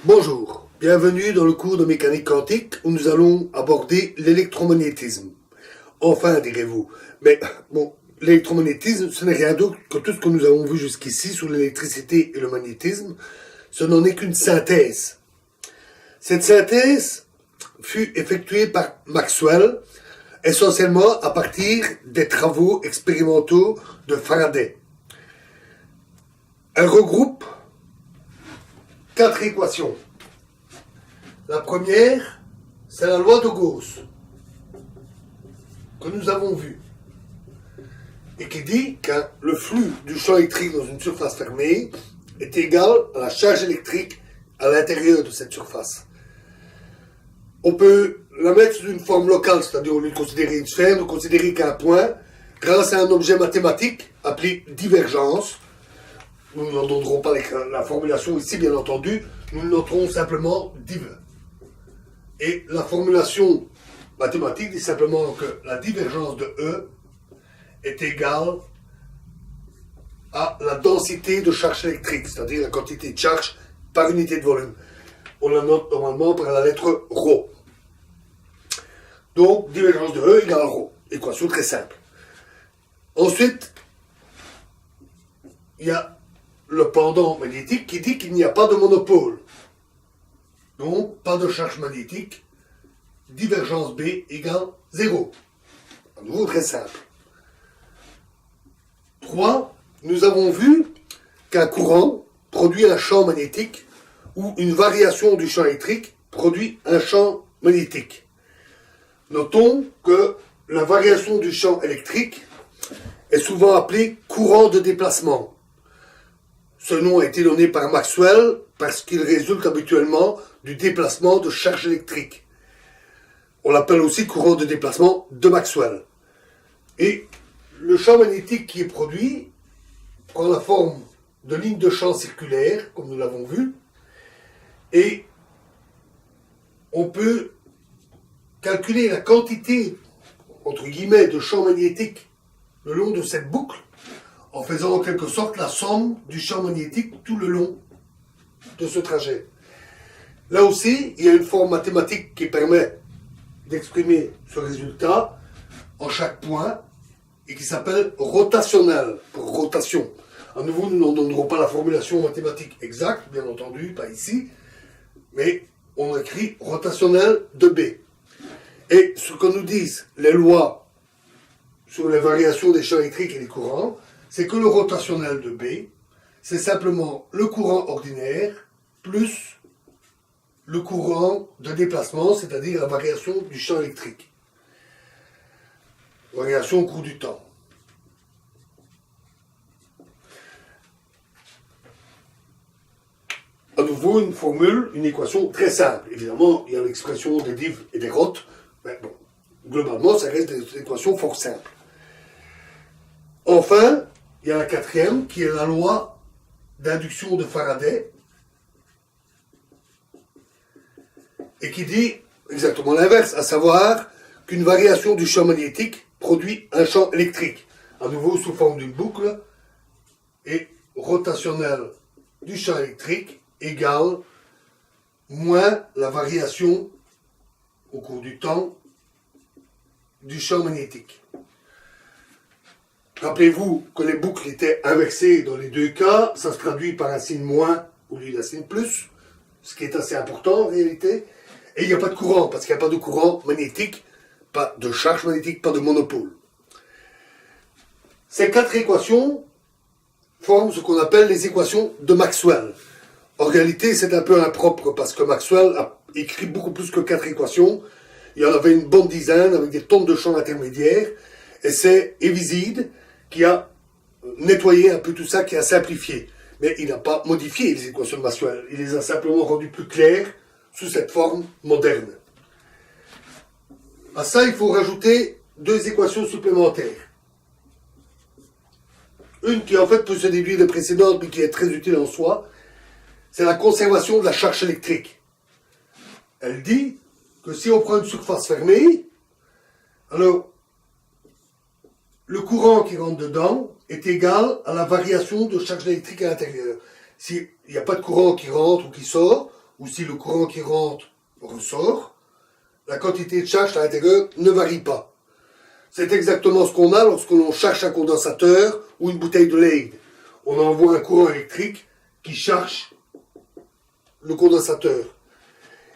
Bonjour, bienvenue dans le cours de mécanique quantique où nous allons aborder l'électromagnétisme. Enfin, direz-vous. Mais bon, l'électromagnétisme, ce n'est rien d'autre que tout ce que nous avons vu jusqu'ici sur l'électricité et le magnétisme. Ce n'en est qu'une synthèse. Cette synthèse fut effectuée par Maxwell, essentiellement à partir des travaux expérimentaux de Faraday. Elle regroupe 4 équations. La première, c'est la loi de Gauss, que nous avons vue, et qui dit que le flux du champ électrique dans une surface fermée est égal à la charge électrique à l'intérieur de cette surface. On peut la mettre sous une forme locale, c'est-à-dire au lieu de considérer une sphère, nous considérer qu'un point, grâce à un objet mathématique appelé divergence. Nous n'en donnerons pas la formulation ici, bien entendu, nous noterons simplement div. Et la formulation mathématique dit simplement que la divergence de E est égale à la densité de charge électrique, c'est-à-dire la quantité de charge par unité de volume. On la note normalement par la lettre ρ. Donc, divergence de E égale ρ. Équation très simple. Ensuite, il y a le pendant magnétique qui dit qu'il n'y a pas de monopôle. Donc, pas de charge magnétique. Divergence B égale 0. À nouveau, très simple. 3. Nous avons vu qu'un courant produit un champ magnétique ou une variation du champ électrique produit un champ magnétique. Notons que la variation du champ électrique est souvent appelée courant de déplacement. Ce nom a été donné par Maxwell parce qu'il résulte habituellement du déplacement de charge électrique. On l'appelle aussi courant de déplacement de Maxwell. Et le champ magnétique qui est produit prend la forme de lignes de champ circulaires, comme nous l'avons vu, et on peut calculer la quantité, entre guillemets, de champ magnétique le long de cette boucle, en faisant en quelque sorte la somme du champ magnétique tout le long de ce trajet. Là aussi, il y a une forme mathématique qui permet d'exprimer ce résultat en chaque point et qui s'appelle rotationnel, pour rotation. À nouveau, nous n'en donnerons pas la formulation mathématique exacte, bien entendu, pas ici, mais on écrit rotationnel de B. Et ce que nous disent les lois sur les variations des champs électriques et des courants, c'est que le rotationnel de B, c'est simplement le courant ordinaire plus le courant de déplacement, c'est-à-dire la variation du champ électrique. Variation au cours du temps. À nouveau, une formule, une équation très simple. Évidemment, il y a l'expression des div et des rot, mais bon, globalement, ça reste des équations fort simples. Enfin, il y a la quatrième, qui est la loi d'induction de Faraday, et qui dit exactement l'inverse, à savoir qu'une variation du champ magnétique produit un champ électrique, à nouveau sous forme d'une boucle, et rotationnel du champ électrique égale moins la variation au cours du temps du champ magnétique. Rappelez-vous que les boucles étaient inversées dans les deux cas, ça se traduit par un signe moins au lieu d'un signe plus, ce qui est assez important en réalité. Et il n'y a pas de courant, parce qu'il n'y a pas de courant magnétique, pas de charge magnétique, pas de monopôle. Ces 4 équations forment ce qu'on appelle les équations de Maxwell. En réalité, c'est un peu impropre, parce que Maxwell a écrit beaucoup plus que 4 équations. Il y en avait une bonne dizaine, avec des tonnes de champs intermédiaires, et c'est Heaviside qui a nettoyé un peu tout ça, qui a simplifié. Mais il n'a pas modifié les équations de Maxwell, il les a simplement rendues plus claires, sous cette forme moderne. À ça, il faut rajouter 2 équations supplémentaires. Une qui en fait peut se déduire des précédentes, mais qui est très utile en soi, c'est la conservation de la charge électrique. Elle dit que si on prend une surface fermée, alors le courant qui rentre dedans est égal à la variation de charge électrique à l'intérieur. S'il n'y a pas de courant qui rentre ou qui sort, ou si le courant qui rentre ressort, la quantité de charge à l'intérieur ne varie pas. C'est exactement ce qu'on a lorsque l'on charge un condensateur ou une bouteille de lait. On envoie un courant électrique qui charge le condensateur.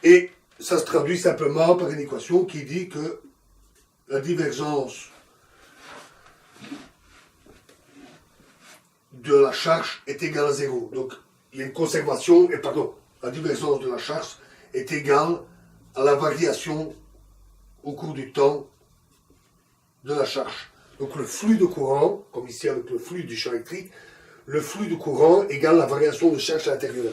Et ça se traduit simplement par une équation qui dit que la divergence de la charge est égale à 0. Donc, il y a une conservation, et pardon, la divergence de la charge est égale à la variation au cours du temps de la charge. Donc, le flux de courant, comme ici avec le flux du champ électrique, le flux de courant égale la variation de charge à l'intérieur.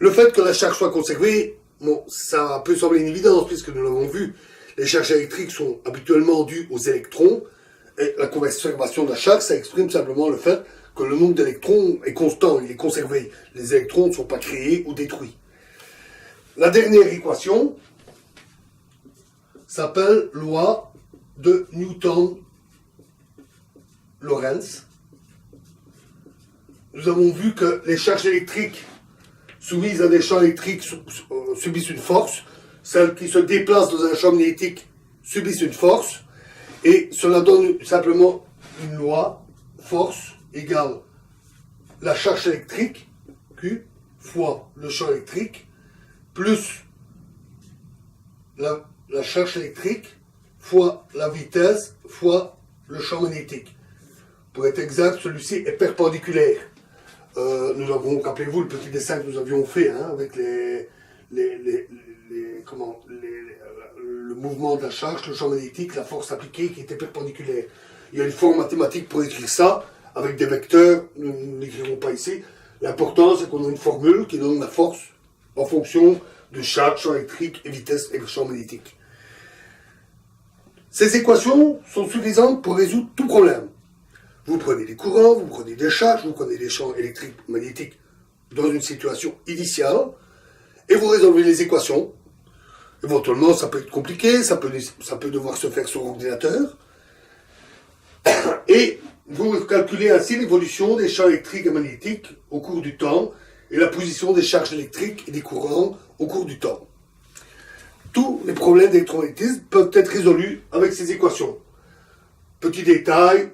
Le fait que la charge soit conservée, bon, ça peut sembler une évidence, puisque nous l'avons vu, les charges électriques sont habituellement dues aux électrons, et la conservation de la charge, ça exprime simplement le fait que le nombre d'électrons est constant, il est conservé. Les électrons ne sont pas créés ou détruits. La dernière équation s'appelle loi de Newton-Lorentz. Nous avons vu que les charges électriques soumises à des champs électriques subissent une force. Celles qui se déplacent dans un champ magnétique subissent une force. Et cela donne simplement une loi, force égale la charge électrique, Q, fois le champ électrique, plus la charge électrique, fois la vitesse, fois le champ magnétique. Pour être exact, celui-ci est perpendiculaire. Nous avons, rappelez-vous, le petit dessin que nous avions fait avec le mouvement de la charge, le champ magnétique, la force appliquée qui était perpendiculaire. Il y a une forme mathématique pour écrire ça, avec des vecteurs, nous ne l'écrirons pas ici. L'important, c'est qu'on a une formule qui donne la force en fonction de charge, champ électrique et vitesse et le champ magnétique. Ces équations sont suffisantes pour résoudre tout problème. Vous prenez des courants, vous prenez des charges, vous prenez des champs électriques, magnétiques dans une situation initiale, et vous résolvez les équations. Éventuellement, ça peut être compliqué, ça peut devoir se faire sur ordinateur. Et vous calculez ainsi l'évolution des champs électriques et magnétiques au cours du temps et la position des charges électriques et des courants au cours du temps. Tous les problèmes d'électromagnétisme peuvent être résolus avec ces équations. Petit détail,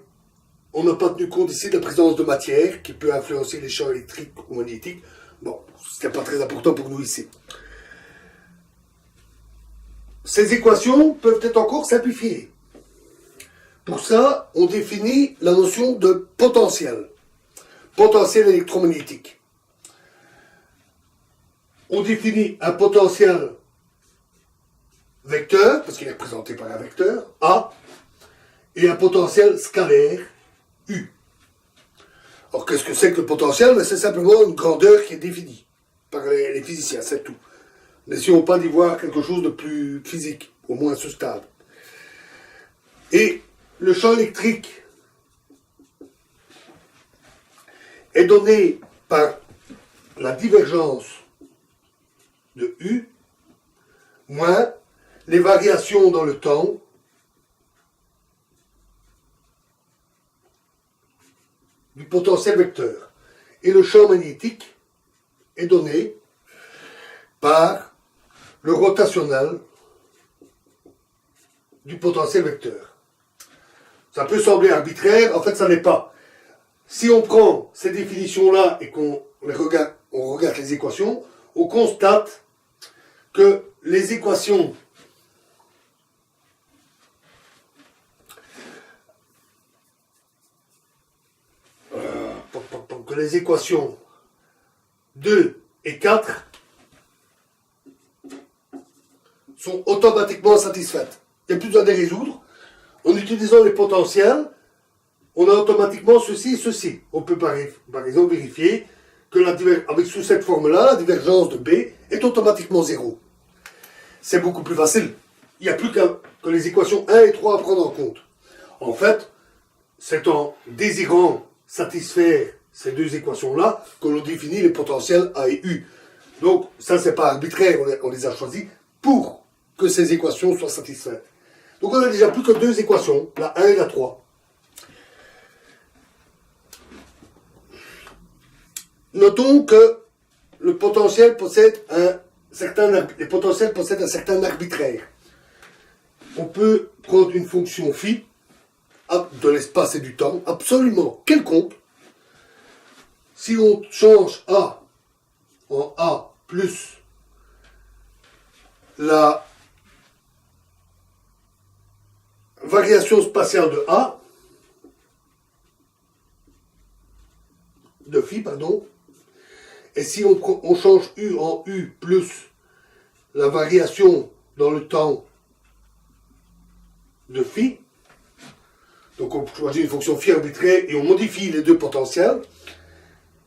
on n'a pas tenu compte ici de la présence de matière qui peut influencer les champs électriques ou magnétiques. Bon, ce n'est pas très important pour nous ici. Ces équations peuvent être encore simplifiées. Pour ça, on définit la notion de potentiel. Potentiel électromagnétique. On définit un potentiel vecteur, parce qu'il est représenté par un vecteur, A, et un potentiel scalaire, U. Alors, qu'est-ce que c'est que le potentiel? C'est simplement une grandeur qui est définie par les physiciens, c'est tout. N'essayons pas d'y voir quelque chose de plus physique, au moins à ce stade. Et le champ électrique est donné par la divergence de U moins les variations dans le temps du potentiel vecteur. Et le champ magnétique est donné par le rotationnel du potentiel vecteur. Ça peut sembler arbitraire, en fait ça n'est pas. Si on prend ces définitions-là et qu'on regarde les équations, on constate que les équations que les équations 2 et 4 sont automatiquement satisfaites. Il n'y a plus besoin de les résoudre. En utilisant les potentiels, on a automatiquement ceci et ceci. On peut par exemple vérifier que sous cette forme-là, la divergence de B est automatiquement 0. C'est beaucoup plus facile. Il n'y a plus que les équations 1 et 3 à prendre en compte. En fait, c'est en désirant satisfaire ces deux équations-là que l'on définit les potentiels A et U. Donc, ça, c'est pas arbitraire, on les a choisis pour que ces équations soient satisfaites. Donc, on a déjà plus que deux équations, la 1 et la 3. Notons que le potentiel possède un les potentiels possèdent un certain arbitraire. On peut prendre une fonction phi de l'espace et du temps, absolument quelconque. Si on change A en A plus la variation spatiale de A, de phi, pardon, et si on change U en U plus la variation dans le temps de phi, donc on choisit une fonction phi arbitraire et on modifie les deux potentiels,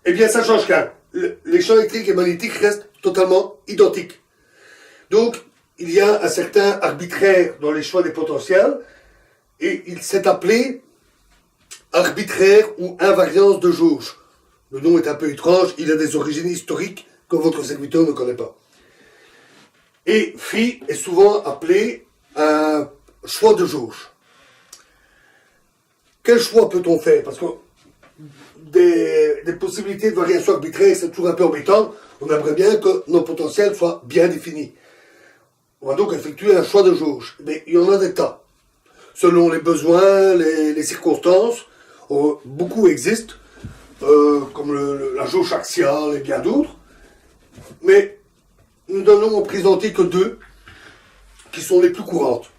eh bien ça change qu'un. Les champs électriques et magnétiques restent totalement identiques. Donc il y a un certain arbitraire dans les choix des potentiels et il s'est appelé arbitraire ou invariance de jauge. Le nom est un peu étrange, il a des origines historiques que votre serviteur ne connaît pas. Et phi est souvent appelé un choix de jauge. Quel choix peut-on faire? Parce que des possibilités de variation arbitraire, c'est toujours un peu embêtant. On aimerait bien que nos potentiels soient bien définis. On va donc effectuer un choix de jauge. Mais il y en a des tas. Selon les besoins, les circonstances, beaucoup existent, comme la jauge axiale et bien d'autres. Mais nous n'allons en présenter que deux, qui sont les plus courantes.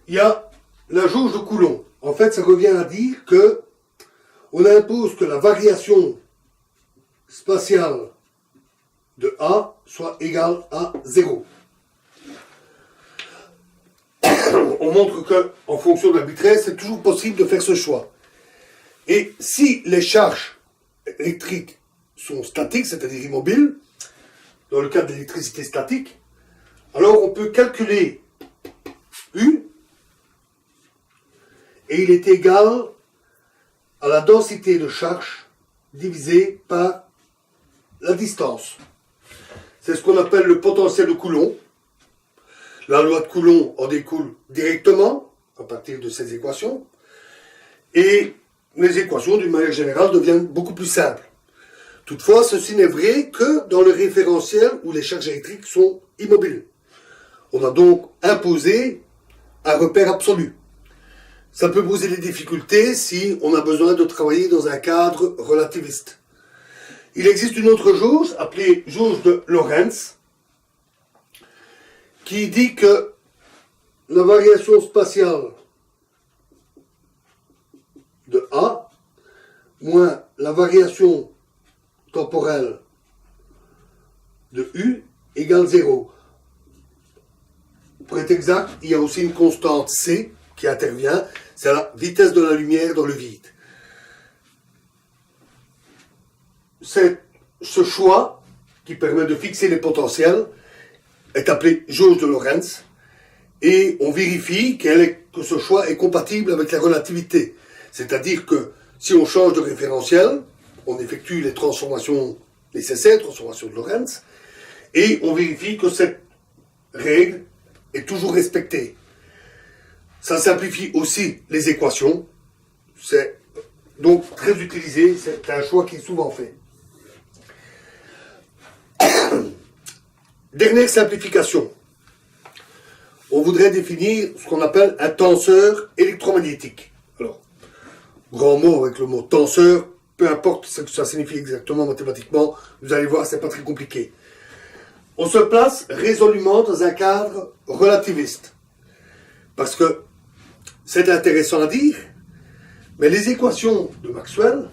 Il y a la jauge de Coulomb. En fait, ça revient à dire que on impose que la variation spatiale de A soit égale à 0. On montre que, en fonction de l'arbitraire, c'est toujours possible de faire ce choix. Et si les charges électriques sont statiques, c'est-à-dire immobiles, dans le cas de l'électricité statique, alors on peut calculer U, et il est égal à la densité de charge divisée par la distance. C'est ce qu'on appelle le potentiel de Coulomb. La loi de Coulomb en découle directement à partir de ces équations. Et les équations, d'une manière générale, deviennent beaucoup plus simples. Toutefois, ceci n'est vrai que dans le référentiel où les charges électriques sont immobiles. On a donc imposé un repère absolu. Ça peut poser des difficultés si on a besoin de travailler dans un cadre relativiste. Il existe une autre jauge, appelée jauge de Lorentz, qui dit que la variation spatiale de A moins la variation temporelle de U égale 0. Pour être exact, il y a aussi une constante C qui intervient, c'est la vitesse de la lumière dans le vide. C'est ce choix qui permet de fixer les potentiels est appelé jauge de Lorentz et on vérifie que ce choix est compatible avec la relativité. C'est-à-dire que si on change de référentiel, on effectue les transformations nécessaires, transformations de Lorentz, et on vérifie que cette règle est toujours respectée. Ça simplifie aussi les équations. C'est donc très utilisé, c'est un choix qui est souvent fait. Dernière simplification. On voudrait définir ce qu'on appelle un tenseur électromagnétique. Alors, grand mot avec le mot tenseur, peu importe ce que ça signifie exactement mathématiquement, vous allez voir, c'est pas très compliqué. On se place résolument dans un cadre relativiste. Parce que c'est intéressant à dire, mais les équations de Maxwell,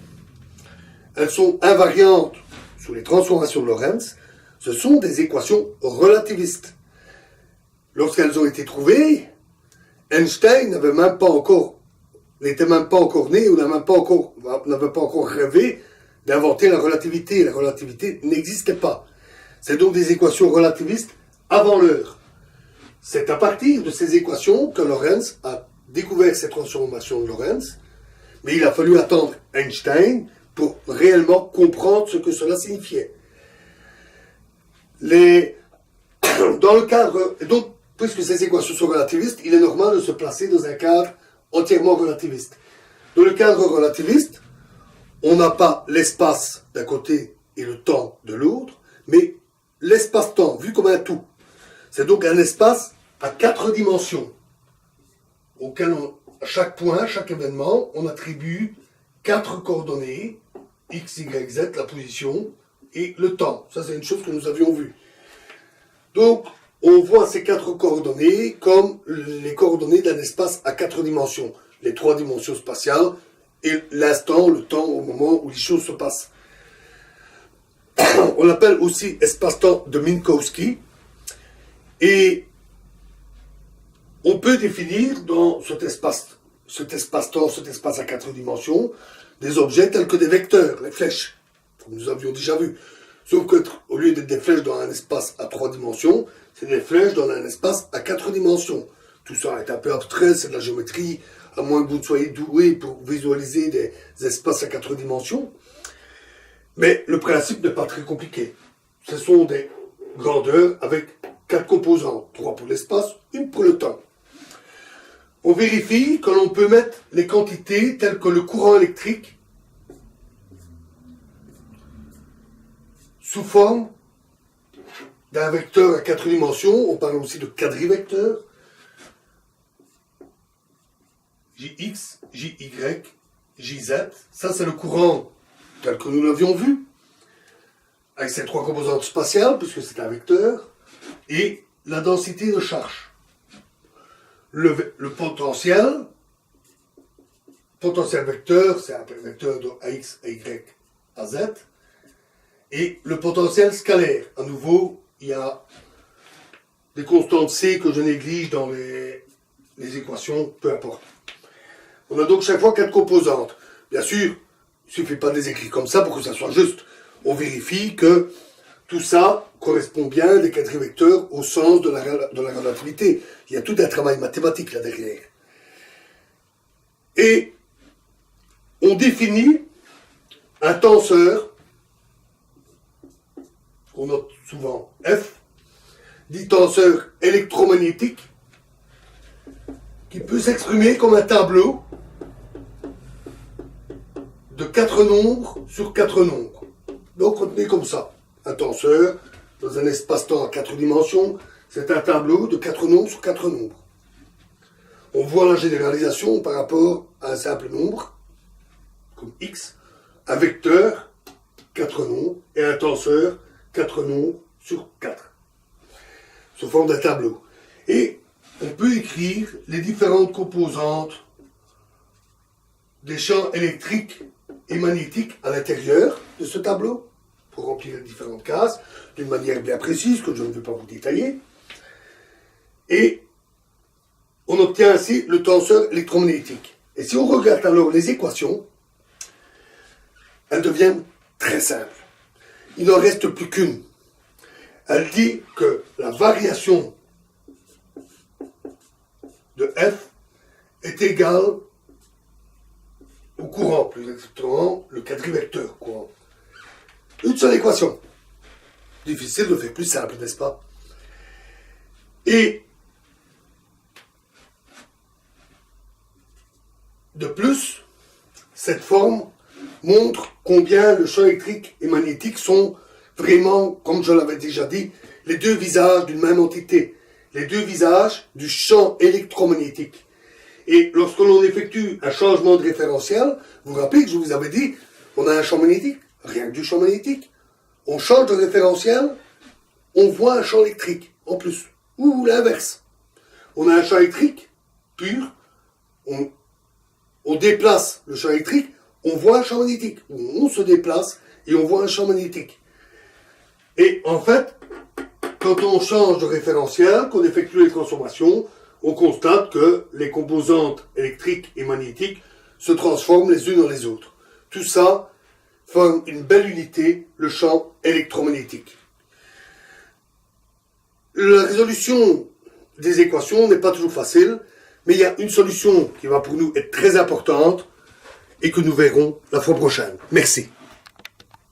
elles sont invariantes sous les transformations de Lorentz, ce sont des équations relativistes. Lorsqu'elles ont été trouvées, Einstein n'était même pas encore né ou n'avait pas encore rêvé d'inventer la relativité. La relativité n'existait pas. C'est donc des équations relativistes avant l'heure. C'est à partir de ces équations que Lorentz a découvert ces transformations de Lorentz, mais il a fallu attendre Einstein pour réellement comprendre ce que cela signifiait. Dans le cadre, donc, puisque ces équations sont relativistes, il est normal de se placer dans un cadre entièrement relativiste. Dans le cadre relativiste, on n'a pas l'espace d'un côté et le temps de l'autre, mais l'espace-temps, vu comme un tout. C'est donc un espace à 4 dimensions, auquel à chaque point, chaque événement, on attribue 4 coordonnées, x, y, z, la position, et le temps. Ça, c'est une chose que nous avions vue. Donc, on voit ces 4 coordonnées comme les coordonnées d'un espace à 4 dimensions. Les 3 dimensions spatiales et l'instant, le temps au moment où les choses se passent. On l'appelle aussi espace-temps de Minkowski. Et on peut définir dans cet espace-temps, cet espace à 4 dimensions, des objets tels que des vecteurs, les flèches, comme nous avions déjà vu. Sauf qu'au lieu d'être des flèches dans un espace à 3 dimensions, c'est des flèches dans un espace à 4 dimensions. Tout ça est un peu abstrait, c'est de la géométrie, à moins que vous ne soyez doué pour visualiser des espaces à 4 dimensions. Mais le principe n'est pas très compliqué. Ce sont des grandeurs avec 4 composantes, 3 pour l'espace, 1 pour le temps. On vérifie que l'on peut mettre les quantités telles que le courant électrique sous forme d'un vecteur à 4 dimensions. On parle aussi de quadrivecteur. Jx, Jy, Jz. Ça, c'est le courant tel que nous l'avions vu, avec ses 3 composantes spatiales, puisque c'est un vecteur, et la densité de charge. Le potentiel vecteur, c'est un vecteur de ax, ay, az, et le potentiel scalaire. À nouveau, il y a des constantes C que je néglige dans les équations, peu importe. On a donc chaque fois 4 composantes. Bien sûr, il ne suffit pas de les écrire comme ça pour que ça soit juste. On vérifie que tout ça correspond bien des quadrivecteurs au sens de la relativité. Il y a tout un travail mathématique là derrière. Et on définit un tenseur, qu'on note souvent F, dit tenseur électromagnétique, qui peut s'exprimer comme un tableau de 4 nombres sur 4 nombres. Donc retenez comme ça. Un tenseur, dans un espace-temps à 4 dimensions, c'est un tableau de 4 nombres sur 4 nombres. On voit la généralisation par rapport à un simple nombre, comme x, un vecteur, 4 nombres, et un tenseur, 4 nombres sur 4, sous forme d'un tableau. Et on peut écrire les différentes composantes des champs électriques et magnétiques à l'intérieur de ce tableau, pour remplir les différentes cases, d'une manière bien précise, que je ne vais pas vous détailler. Et on obtient ainsi le tenseur électromagnétique. Et si on regarde alors les équations, elles deviennent très simples. Il n'en reste plus qu'une. Elle dit que la variation de F est égale au courant, plus exactement le quadrivecteur courant. Une seule équation. Difficile de faire plus simple, n'est-ce pas? Et de plus, cette forme montre combien le champ électrique et magnétique sont vraiment, comme je l'avais déjà dit, les deux visages d'une même entité, les deux visages du champ électromagnétique. Et lorsque l'on effectue un changement de référentiel, vous vous rappelez que je vous avais dit, on a un champ magnétique, rien que du champ magnétique. On change de référentiel, on voit un champ électrique en plus, ou l'inverse. On a un champ électrique pur, on déplace le champ électrique, on voit un champ magnétique. On se déplace et on voit un champ magnétique. Et en fait, quand on change de référentiel, qu'on effectue les transformations, on constate que les composantes électriques et magnétiques se transforment les unes dans les autres. Tout ça forme une belle unité, le champ électromagnétique. La résolution des équations n'est pas toujours facile, mais il y a une solution qui va pour nous être très importante et que nous verrons la fois prochaine. Merci.